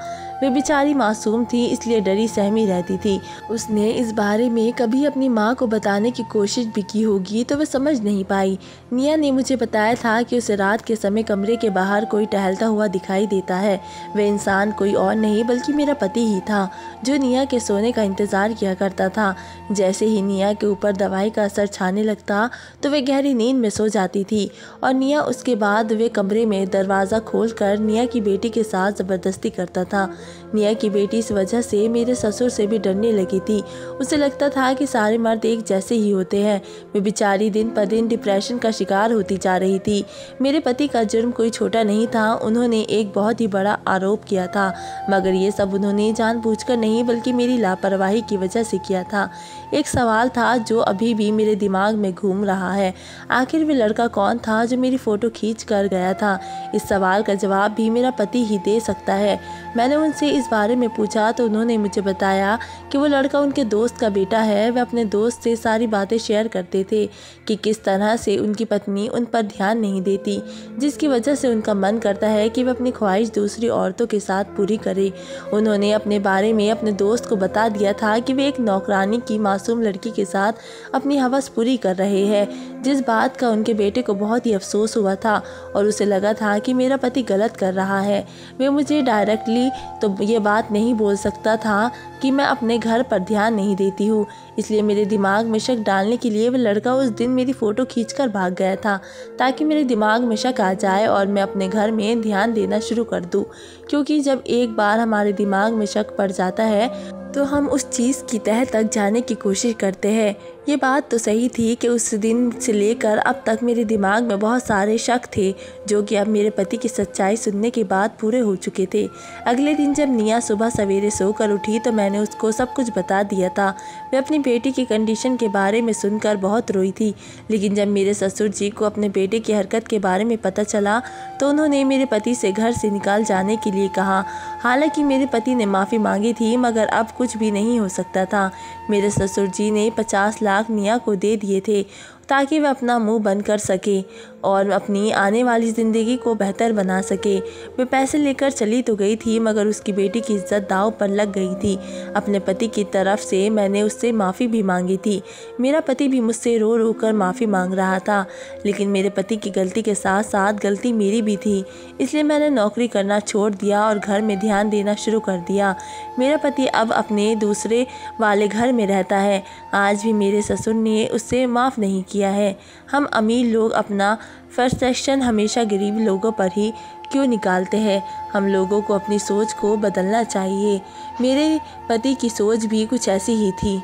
वे बेचारी मासूम थी, इसलिए डरी सहमी रहती थी। उसने इस बारे में कभी अपनी माँ को बताने की कोशिश भी की होगी तो वह समझ नहीं पाई। निया ने मुझे बताया था कि उसे रात के समय कमरे के बाहर कोई टहलता हुआ दिखाई देता है। वह इंसान कोई और नहीं बल्कि मेरा पति ही था, जो निया के सोने का इंतज़ार किया करता था। जैसे ही निया के ऊपर दवाई का असर छाने लगता तो वे गहरी नींद में सो जाती थी, और निया उसके बाद वे कमरे में दरवाज़ा खोलकर निया की बेटी के साथ ज़बरदस्ती करता था। निया की बेटी इस वजह से मेरे ससुर से भी डरने लगी थी। उसे लगता था कि सारे मर्द एक जैसे ही होते हैं। वे बेचारी दिन पर दिन डिप्रेशन का शिकार होती जा रही थी। मेरे पति का जुर्म कोई छोटा नहीं था। उन्होंने एक बहुत ही बड़ा आरोप किया था, मगर ये सब उन्होंने जानबूझकर नहीं बल्कि मेरी लापरवाही की वजह से किया था। एक सवाल था जो अभी भी मेरे दिमाग में घूम रहा है, आखिर वे लड़का कौन था जो मेरी फ़ोटो खींच कर गया था? इस सवाल का जवाब भी मेरा पति ही दे सकता है। मैंने उनसे इस बारे में पूछा तो उन्होंने मुझे बताया कि वो लड़का उनके दोस्त का बेटा है। वे अपने दोस्त से सारी बातें शेयर करते थे कि किस तरह से उनकी पत्नी उन पर ध्यान नहीं देती, जिसकी वजह से उनका मन करता है कि वे अपनी ख्वाहिश दूसरी औरतों के साथ पूरी करे। उन्होंने अपने बारे में अपने दोस्त को बता दिया था कि वे एक नौकरानी की मासूम लड़की के साथ अपनी हवस पूरी कर रहे हैं, जिस बात का उनके बेटे को बहुत ही अफसोस हुआ था और उसे लगा था कि मेरा पति गलत कर रहा है। वे मुझे डायरेक्टली तो ये बात नहीं बोल सकता था कि मैं अपने घर पर ध्यान नहीं देती हूँ, इसलिए मेरे दिमाग में शक डालने के लिए वह लड़का उस दिन मेरी फ़ोटो खींचकर भाग गया था, ताकि मेरे दिमाग में शक आ जाए और मैं अपने घर में ध्यान देना शुरू कर दूँ। क्योंकि जब एक बार हमारे दिमाग में शक पड़ जाता है तो हम उस चीज़ की तह तक जाने की कोशिश करते हैं। ये बात तो सही थी कि उस दिन से लेकर अब तक मेरे दिमाग में बहुत सारे शक थे, जो कि अब मेरे पति की सच्चाई सुनने के बाद पूरे हो चुके थे। अगले दिन जब निया सुबह सवेरे सोकर उठी तो मैंने उसको सब कुछ बता दिया था। वे अपनी बेटी की कंडीशन के बारे में सुनकर बहुत रोई थी, लेकिन जब मेरे ससुर जी को अपने बेटे की हरकत के बारे में पता चला तो उन्होंने मेरे पति से घर से निकाल जाने के लिए कहा। हालांकि मेरे पति ने माफ़ी मांगी थी, मगर अब कुछ भी नहीं हो सकता था। मेरे ससुर जी ने 50 लाख निया को दे दिए थे ताकि वह अपना मुंह बंद कर सके और अपनी आने वाली ज़िंदगी को बेहतर बना सके। वे पैसे लेकर चली तो गई थी, मगर उसकी बेटी की इज्जत दांव पर लग गई थी। अपने पति की तरफ से मैंने उससे माफ़ी भी मांगी थी। मेरा पति भी मुझसे रो रो कर माफ़ी मांग रहा था, लेकिन मेरे पति की गलती के साथ साथ गलती मेरी भी थी, इसलिए मैंने नौकरी करना छोड़ दिया और घर में ध्यान देना शुरू कर दिया। मेरा पति अब अपने दूसरे वाले घर में रहता है। आज भी मेरे ससुर ने उससे माफ़ नहीं किया है। हम अमीर लोग अपना फ्रस्ट्रेशन हमेशा गरीब लोगों पर ही क्यों निकालते हैं? हम लोगों को अपनी सोच को बदलना चाहिए। मेरे पति की सोच भी कुछ ऐसी ही थी।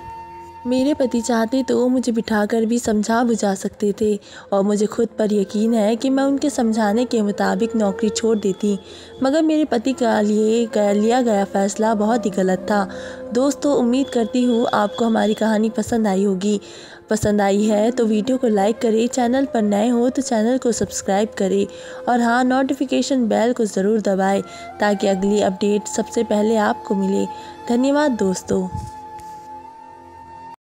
मेरे पति चाहते तो मुझे बिठाकर भी समझा बुझा सकते थे, और मुझे खुद पर यकीन है कि मैं उनके समझाने के मुताबिक नौकरी छोड़ देती, मगर मेरे पति का लिया गया फ़ैसला बहुत ही गलत था। दोस्तों, उम्मीद करती हूँ आपको हमारी कहानी पसंद आई होगी। पसंद आई है तो वीडियो को लाइक करें, चैनल पर नए हो तो चैनल को सब्सक्राइब करें, और हाँ, नोटिफिकेशन बेल को ज़रूर दबाएं ताकि अगली अपडेट सबसे पहले आपको मिले। धन्यवाद दोस्तों।